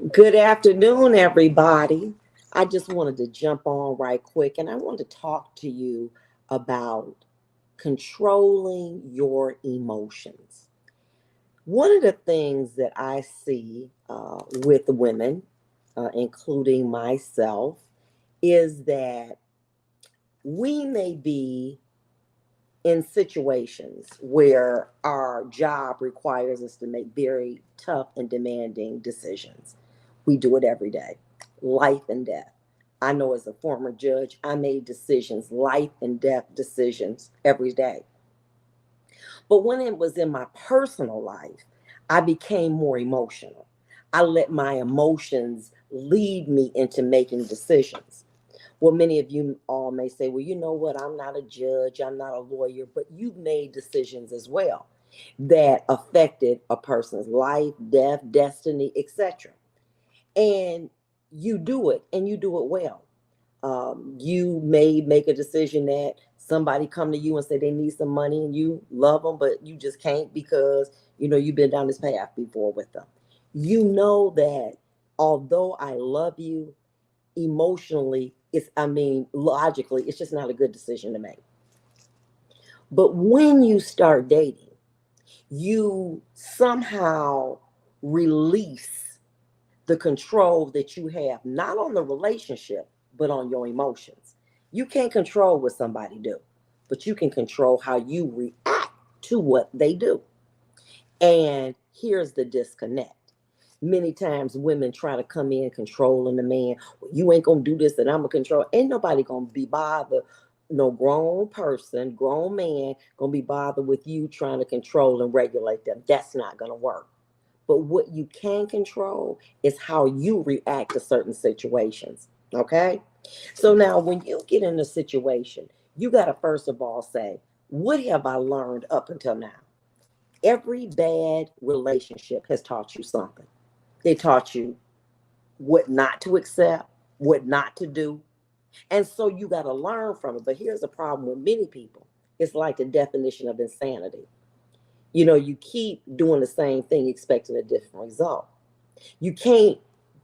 Good afternoon, everybody. I just wanted to jump on right quick and I wanted to talk to you about controlling your emotions. One of the things that I see with women, including myself, is that we may be in situations where our job requires us to make very tough and demanding decisions. We do it every day, life and death. I know as a former judge, I made decisions, life and death decisions every day. But when it was in my personal life, I became more emotional. I let my emotions lead me into making decisions. Well, many of you all may say, well, you know what? I'm not a judge, I'm not a lawyer, but you've made decisions as well that affected a person's life, death, destiny, etc. And you do it and you do it well. You may make a decision that somebody come to you and say they need some money and you love them, but you just can't because you've been down this path before with them. You know that although I love you, emotionally, logically, it's just not a good decision to make. But when you start dating, you somehow release the control that you have, not on the relationship, but on your emotions. You can't control what somebody do, but you can control how you react to what they do. And here's the disconnect. Many times women try to come in controlling the man. Well, you ain't gonna do this and I'm gonna control. Ain't nobody gonna be bothered. No grown person, grown man gonna be bothered with you trying to control and regulate them. That's not gonna work. But what you can control is how you react to certain situations. Okay? So now when you get in a situation, you gotta first of all say, what have I learned up until now? Every bad relationship has taught you something. They taught you what not to accept, what not to do. And so you got to learn from it. But here's the problem with many people, it's like the definition of insanity. You keep doing the same thing, expecting a different result. You can't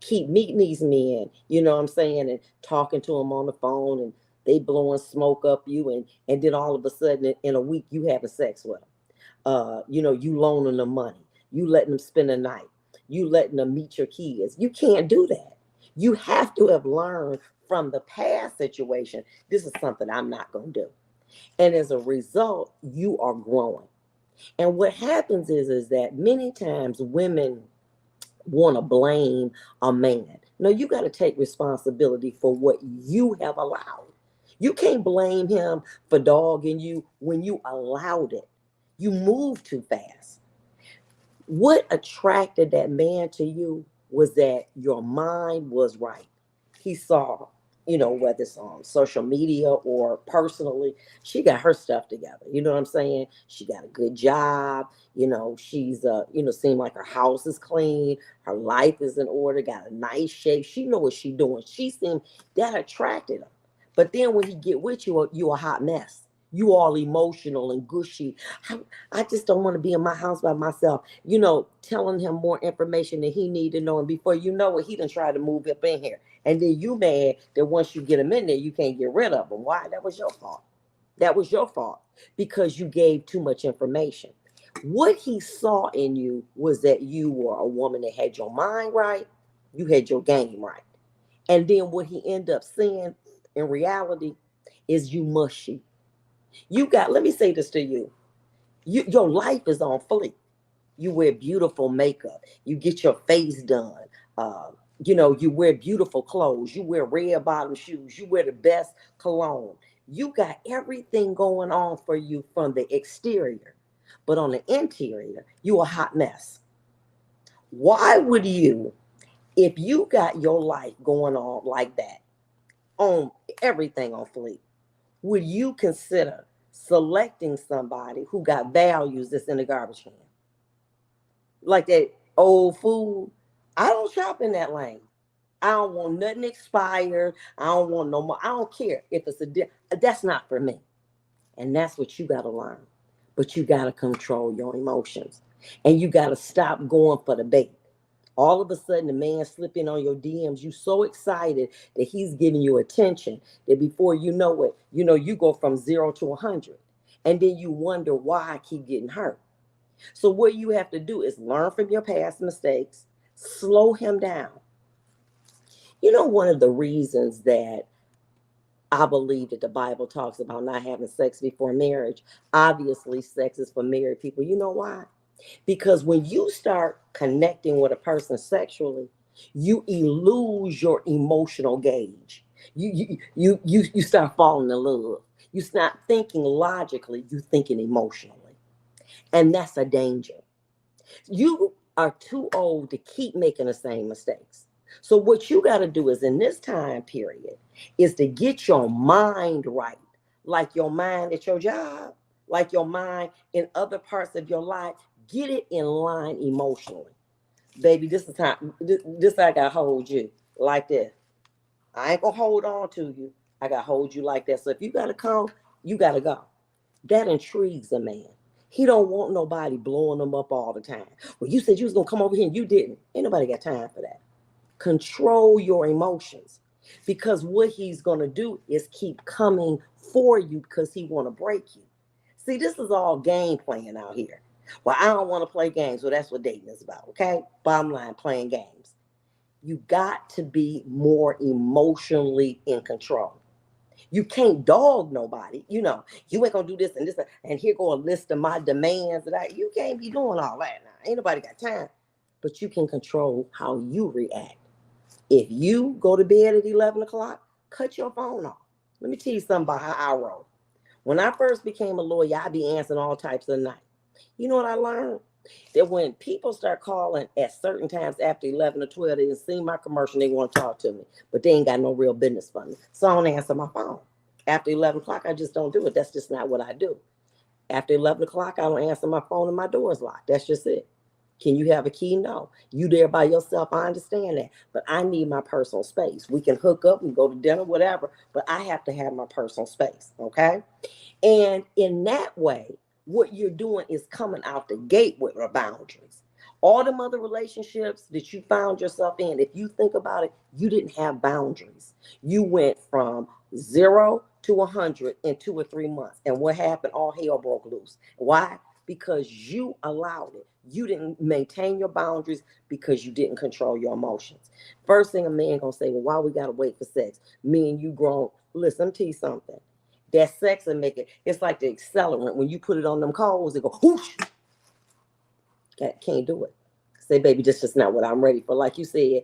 keep meeting these men, you know what I'm saying, and talking to them on the phone and they blowing smoke up you, and then all of a sudden in a week you having sex with them. You loaning them money, you letting them spend the night, you letting them meet your kids. You can't do that. You have to have learned from the past situation. This is something I'm not going to do. And as a result, you are growing. And what happens is that many times women want to blame a man. No, you got to take responsibility for what you have allowed. You can't blame him for dogging you when you allowed it. You moved too fast. What attracted that man to you was that your mind was right. He saw, whether it's on social media or personally, she got her stuff together. You know what I'm saying? She got a good job. She's, seemed like her house is clean. Her life is in order, got a nice shape. She know what she doing. She seemed that attracted him. But then when he get with you, you a hot mess. You all emotional and gushy. I just don't want to be in my house by myself. Telling him more information than he need to know. And before you know it, he done tried to move up in here. And then you mad that once you get him in there, you can't get rid of him. Why? That was your fault. That was your fault because you gave too much information. What he saw in you was that you were a woman that had your mind right, you had your game right. And then what he ended up seeing in reality is you mushy. Let me say this to you. Your life is on fleek. You wear beautiful makeup. You get your face done. You wear beautiful clothes. You wear red bottom shoes. You wear the best cologne. You got everything going on for you from the exterior. But on the interior, you a hot mess. Why would you, if you got your life going on like that, on everything on fleek, would you consider selecting somebody who got values that's in the garbage can? Like that old food. I don't shop in that lane. I don't want nothing expired. I don't want no more. I don't care if it's that's not for me. And that's what you got to learn. But you got to control your emotions. And you got to stop going for the bait. All of a sudden, the man slipping on your DMs, you so excited that he's giving you attention that before you know it, you go from 0 to 100. And then you wonder why I keep getting hurt. So what you have to do is learn from your past mistakes, slow him down. One of the reasons that I believe that the Bible talks about not having sex before marriage, obviously sex is for married people. You know why? Because when you start connecting with a person sexually, you lose your emotional gauge. You start falling in love. You start thinking logically, you thinking emotionally. And that's a danger. You are too old to keep making the same mistakes. So what you got to do is in this time period is to get your mind right, like your mind at your job, like your mind in other parts of your life. Get it in line emotionally. Baby, this is time. This I got to hold you like this. I ain't going to hold on to you. I got to hold you like that. So if you got to come, you got to go. That intrigues a man. He don't want nobody blowing him up all the time. Well, you said you was going to come over here and you didn't. Ain't nobody got time for that. Control your emotions, because what he's going to do is keep coming for you because he want to break you. See, this is all game playing out here. Well, I don't want to play games. Well, that's what dating is about, okay? Bottom line, playing games. You got to be more emotionally in control. You can't dog nobody. You ain't gonna do this and this, and here go a list of my demands. You can't be doing all that now. Ain't nobody got time. But you can control how you react. If you go to bed at 11 o'clock, cut your phone off. Let me tell you something about how I roll. When I first became a lawyer, I'd be answering all types of night. You know what I learned? That when people start calling at certain times after 11 or 12, they didn't see my commercial, they want to talk to me, but they ain't got no real business for me. So I don't answer my phone. After 11 o'clock, I just don't do it. That's just not what I do. After 11 o'clock, I don't answer my phone and my door is locked. That's just it. Can you have a key? No. You there by yourself, I understand that. But I need my personal space. We can hook up and go to dinner, whatever, but I have to have my personal space, okay? And in that way, what you're doing is coming out the gate with boundaries. All them other relationships that you found yourself in, if you think about it, you didn't have boundaries. You went from 0 to 100 in 2 or 3 months. And what happened? All hell broke loose. Why? Because you allowed it. You didn't maintain your boundaries because you didn't control your emotions. First thing a man gonna say, well, why we gotta wait for sex? Me and you grown. Listen, let me tell you something. That sex will make it's like the accelerant. When you put it on them coals, it go whoosh. Can't do it. Say, baby, this is not what I'm ready for. Like you said,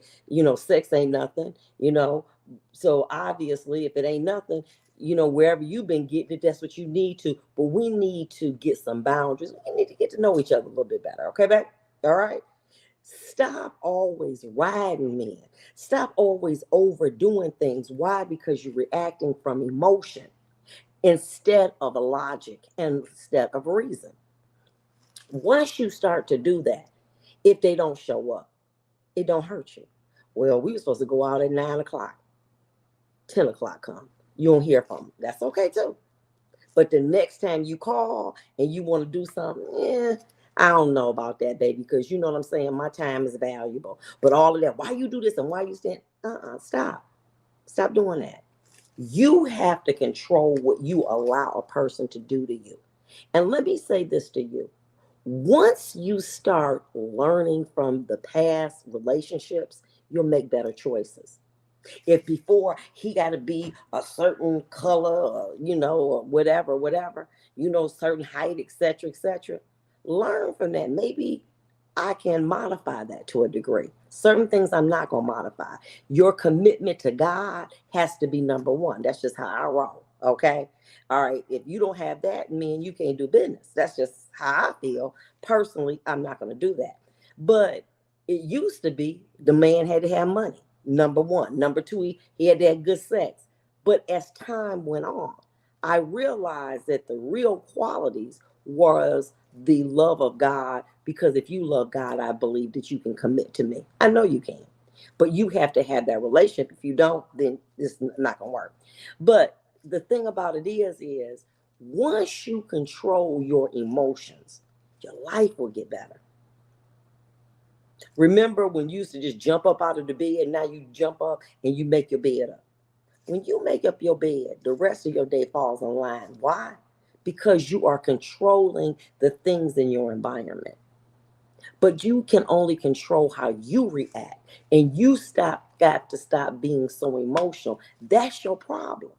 sex ain't nothing, So obviously, if it ain't nothing, wherever you've been getting it, that's what you need to. But we need to get some boundaries. We need to get to know each other a little bit better. Okay, back? All right. Stop always riding men. Stop always overdoing things. Why? Because you're reacting from emotion instead of a logic, instead of a reason. Once you start to do that, if they don't show up, it don't hurt you. Well, we were supposed to go out at 9 o'clock. 10 o'clock come. You don't hear from them. That's okay too. But the next time you call and you want to do something, I don't know about that, baby, because you know what I'm saying? My time is valuable. But all of that, why you do this and why you stand? Stop. Stop doing that. You have to control what you allow a person to do to you. And let me say this to you. Once you start learning from the past relationships, you'll make better choices. If before he got to be a certain color, or whatever, certain height, etc., learn from that. Maybe I can modify that to a degree. Certain things I'm not going to modify. Your commitment to God has to be number one. That's just how I roll. Okay. All right. If you don't have that, man, you can't do business. That's just how I feel. Personally, I'm not going to do that. But it used to be the man had to have money. Number one. Number two, he had to have good sex. But as time went on, I realized that the real qualities was the love of God, because if you love God, I believe that you can commit to me. I know you can, but you have to have that relationship. If you don't, then it's not going to work. But the thing about it is once you control your emotions, your life will get better. Remember when you used to just jump up out of the bed and now you jump up and you make your bed up? When you make up your bed, the rest of your day falls in line. Why? Because you are controlling the things in your environment. But you can only control how you react. And you got to stop being so emotional. That's your problem.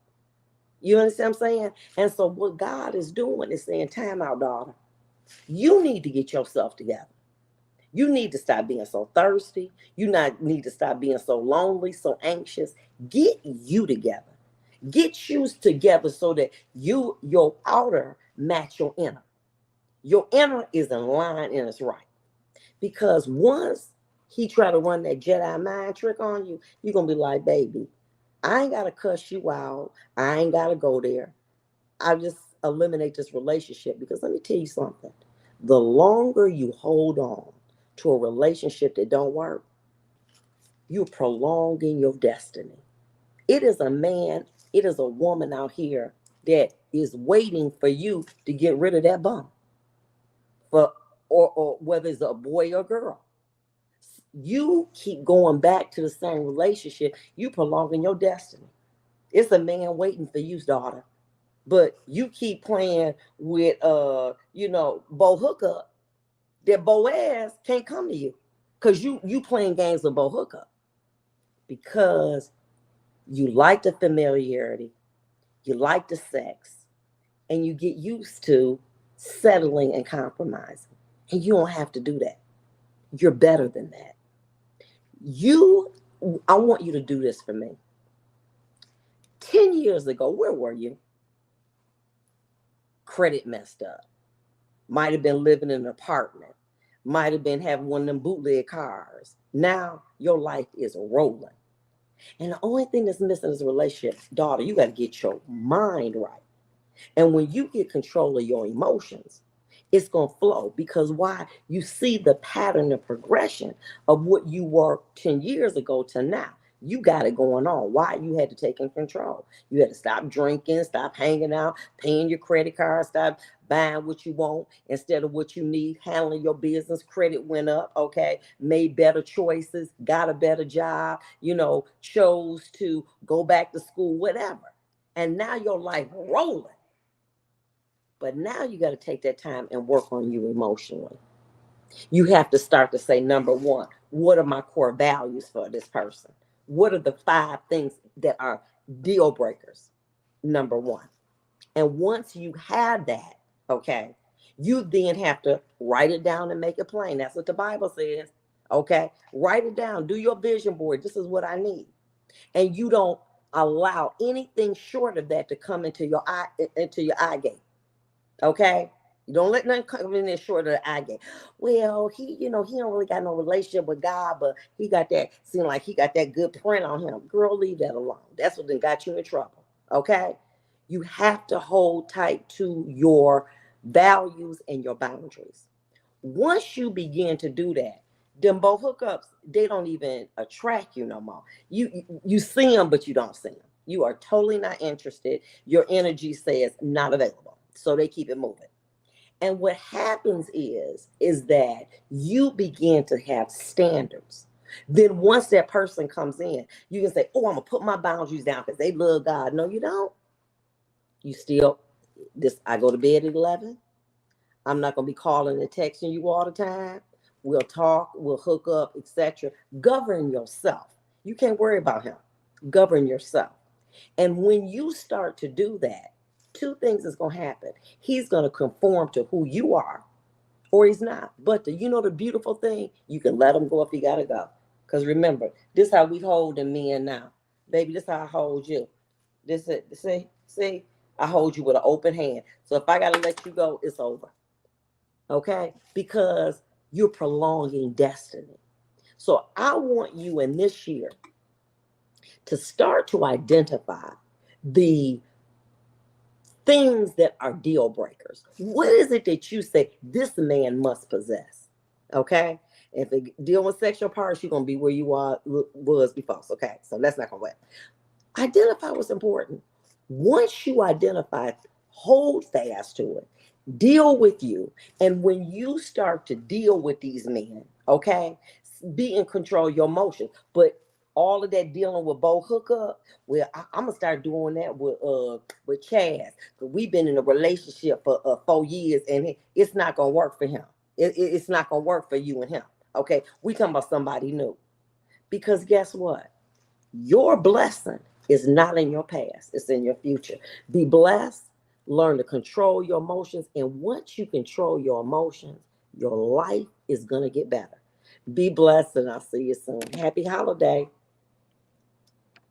You understand what I'm saying? And so what God is doing is saying, time out, daughter. You need to get yourself together. You need to stop being so thirsty. Need to stop being so lonely, so anxious. Get you together. Get you together so that your outer match your inner. Your inner is in line and it's right. Because once he try to run that Jedi mind trick on you, you're going to be like, baby, I ain't got to cuss you out. I ain't got to go there. I just eliminate this relationship. Because let me tell you something. The longer you hold on to a relationship that don't work, you're prolonging your destiny. It is a man, it is a woman out here that is waiting for you to get rid of that bum. Or whether it's a boy or girl. You keep going back to the same relationship, you prolonging your destiny. It's a man waiting for you, daughter. But you keep playing with Bo Hookup, that Boaz can't come to you. Because you playing games with Bo Hookup. Because you like the familiarity, you like the sex, and you get used to settling and compromising. And you don't have to do that. You're better than that. I want you to do this for me. 10 years ago, where were you? Credit messed up. Might have been living in an apartment. Might have been having one of them bootleg cars. Now your life is rolling. And the only thing that's missing is a relationship. Daughter, you got to get your mind right. And when you get control of your emotions, it's going to flow. Because why? You see the pattern of progression of what you were 10 years ago to now. You got it going on. Why? You had to take in control. You had to stop drinking, stop hanging out, paying your credit card, stop buying what you want instead of what you need, handling your business. Credit went up, okay? Made better choices, got a better job, chose to go back to school, whatever. And now your life rolling. But now you got to take that time and work on you emotionally. You have to start to say, number one, what are my core values for this person? What are the 5 things that are deal breakers? Number one. And once you have that, okay, you then have to write it down and make it plain. That's what the Bible says. Okay, write it down. Do your vision board. This is what I need. And you don't allow anything short of that to come into your eye gate. Okay? You don't let nothing come in there short of the eye gate. Well, he don't really got no relationship with God, but he got that, seem like he got that good print on him. Girl, leave that alone. That's what then got you in trouble. Okay? You have to hold tight to your values and your boundaries. Once you begin to do that, them Bo Hookups, they don't even attract you no more. You see them, but you don't see them. You are totally not interested. Your energy says not available. So they keep it moving. And what happens is that you begin to have standards. Then once that person comes in, you can say, oh, I'm going to put my boundaries down because they love God. No, you don't. You still, I go to bed at 11. I'm not going to be calling and texting you all the time. We'll talk, we'll hook up, etc. Govern yourself. You can't worry about him. Govern yourself. And when you start to do that, 2 things is going to happen. He's going to conform to who you are, or he's not. But the beautiful thing, you can let him go if he got to go. Because remember, this is how we hold the men now. Baby, this is how I hold you. See, I hold you with an open hand. So if I got to let you go, it's over. Okay? Because you're prolonging destiny. So I want you in this year to start to identify the things that are deal breakers. What is it that you say this man must possess? Okay? If it deal with sexual parts, you're going to be where you was before. Okay? So that's not going to work. Identify what's important. Once you identify, hold fast to it. Deal with you. And when you start to deal with these men, okay, Be in control of your emotions. But all of that dealing with Bo hookup, well, I'm gonna start doing that with Chaz. Cause we've been in a relationship for 4 years, and it's not gonna work for him. It's not gonna work for you and him. Okay, we talking about somebody new. Because guess what? Your blessing is not in your past, it's in your future. Be blessed, learn to control your emotions, and once you control your emotions, your life is going to get better. Be blessed, and I'll see you soon. Happy holiday.